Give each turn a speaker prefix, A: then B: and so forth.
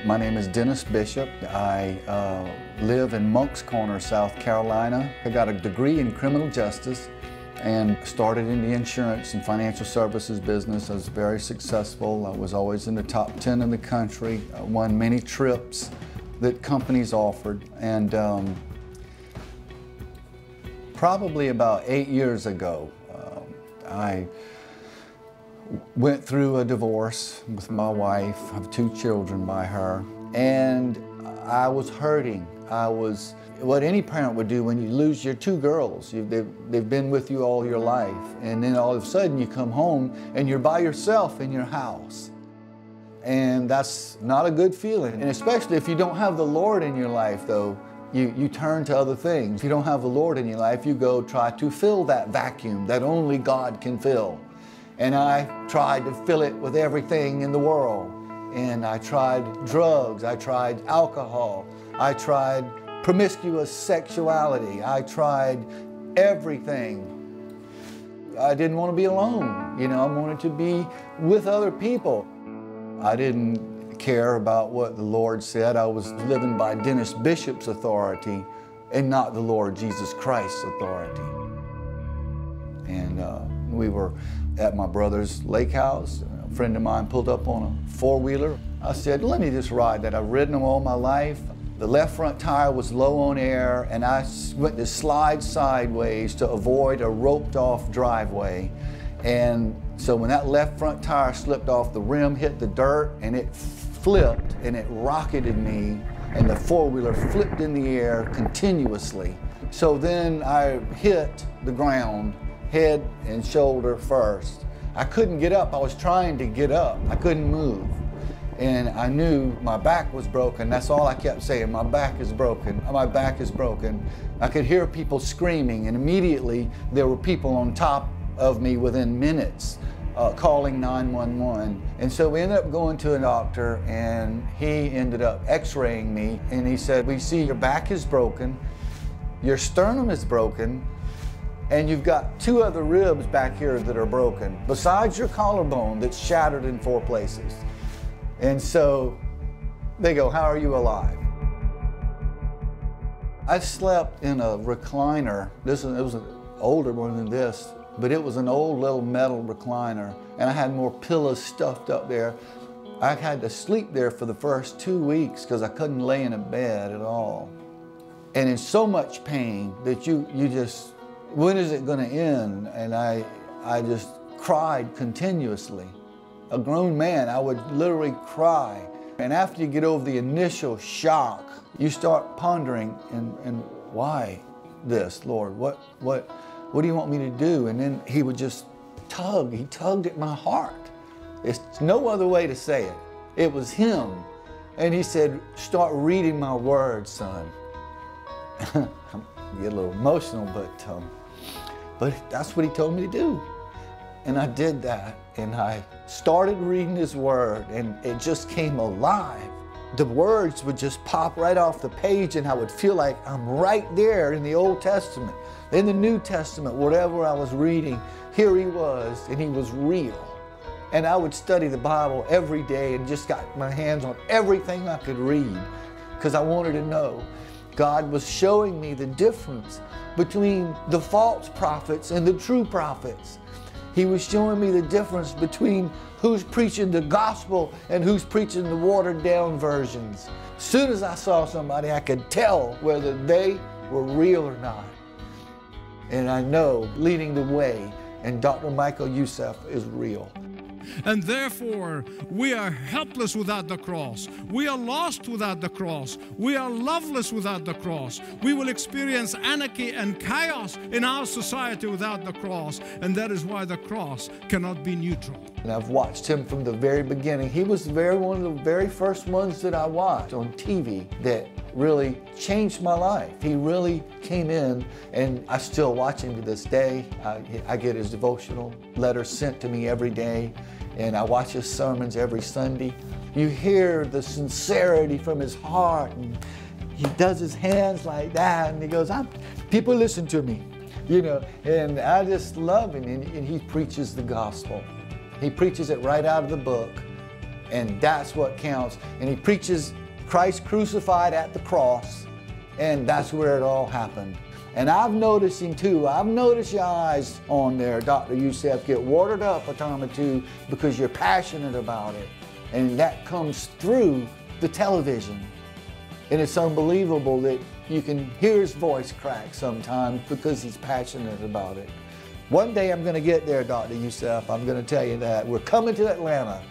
A: My name is Dennis Bishop. I live in Moncks Corner, South Carolina. I got a degree in criminal justice and started in the insurance and financial services business. I was very successful. I was always in the top 10 in the country. I won many trips that companies offered. And probably about 8 years ago, I went through a divorce with my wife. I have 2 children by her. And I was hurting. I was what any parent would do when you lose your 2 girls. They've been with you all your life. And then all of a sudden you come home and you're by yourself in your house. And that's not a good feeling. And especially if you don't have the Lord in your life, though, you turn to other things. If you don't have the Lord in your life, you go try to fill that vacuum that only God can fill. And I tried to fill it with everything in the world. And I tried drugs, I tried alcohol, I tried promiscuous sexuality, I tried everything. I didn't want to be alone, I wanted to be with other people. I didn't care about what the Lord said. I was living by Dennis Bishop's authority and not the Lord Jesus Christ's authority. And we were at my brother's lake house. A friend of mine pulled up on a 4-wheeler. I said, let me just ride that. I've ridden them all my life. The left front tire was low on air, and I went to slide sideways to avoid a roped off driveway. And so when that left front tire slipped off, the rim hit the dirt and it flipped and it rocketed me, and the 4-wheeler flipped in the air continuously. So then I hit the ground, head and shoulder first. I couldn't get up. I was trying to get up. I couldn't move. And I knew my back was broken. That's all I kept saying. My back is broken. My back is broken. I could hear people screaming, and immediately there were people on top of me within minutes calling 911. And so we ended up going to a doctor, and he ended up x-raying me, and he said, we see your back is broken, your sternum is broken, and you've got 2 other ribs back here that are broken, besides your collarbone that's shattered in 4 places. And so they go, how are you alive? I slept in a recliner. It was an older one than this, but it was an old little metal recliner, and I had more pillows stuffed up there. I had to sleep there for the first 2 weeks because I couldn't lay in a bed at all. And in so much pain that you just, when is it going to end? And I just cried continuously. A grown man, I would literally cry. And after you get over the initial shock, you start pondering, and why this, Lord? What do you want me to do? And then he would just tug. He tugged at my heart. There's no other way to say it. It was him. And he said, start reading my word, son. I get a little emotional, but that's what he told me to do. And I did that, and I started reading his word, and it just came alive. The words would just pop right off the page, and I would feel like I'm right there in the Old Testament. In the New Testament, whatever I was reading, here he was, and he was real. And I would study the Bible every day and just got my hands on everything I could read because I wanted to know. God was showing me the difference between the false prophets and the true prophets. He was showing me the difference between who's preaching the gospel and who's preaching the watered down versions. As soon as I saw somebody, I could tell whether they were real or not. And I know leading the way, and Dr. Michael Youssef is real.
B: And therefore, we are helpless without the cross. We are lost without the cross. We are loveless without the cross. We will experience anarchy and chaos in our society without the cross. And that is why the cross cannot be neutral.
A: And I've watched him from the very beginning. He was one of the very first ones that I watched on TV that really changed my life. He really came in, and I still watch him to this day. I get his devotional letters sent to me every day, and I watch his sermons every Sunday. You hear the sincerity from his heart, and he does his hands like that, and he goes, people listen to me, and I just love him, and he preaches the gospel. He preaches it right out of the book. and that's what counts. And he preaches Christ crucified at the cross, and that's where it all happened. And I've noticed him too. I've noticed your eyes on there, Dr. Youssef, get watered up a time or two because you're passionate about it. And that comes through the television. And it's unbelievable that you can hear his voice crack sometimes because he's passionate about it. One day I'm going to get there, Dr. Youssef. I'm going to tell you that. We're coming to Atlanta.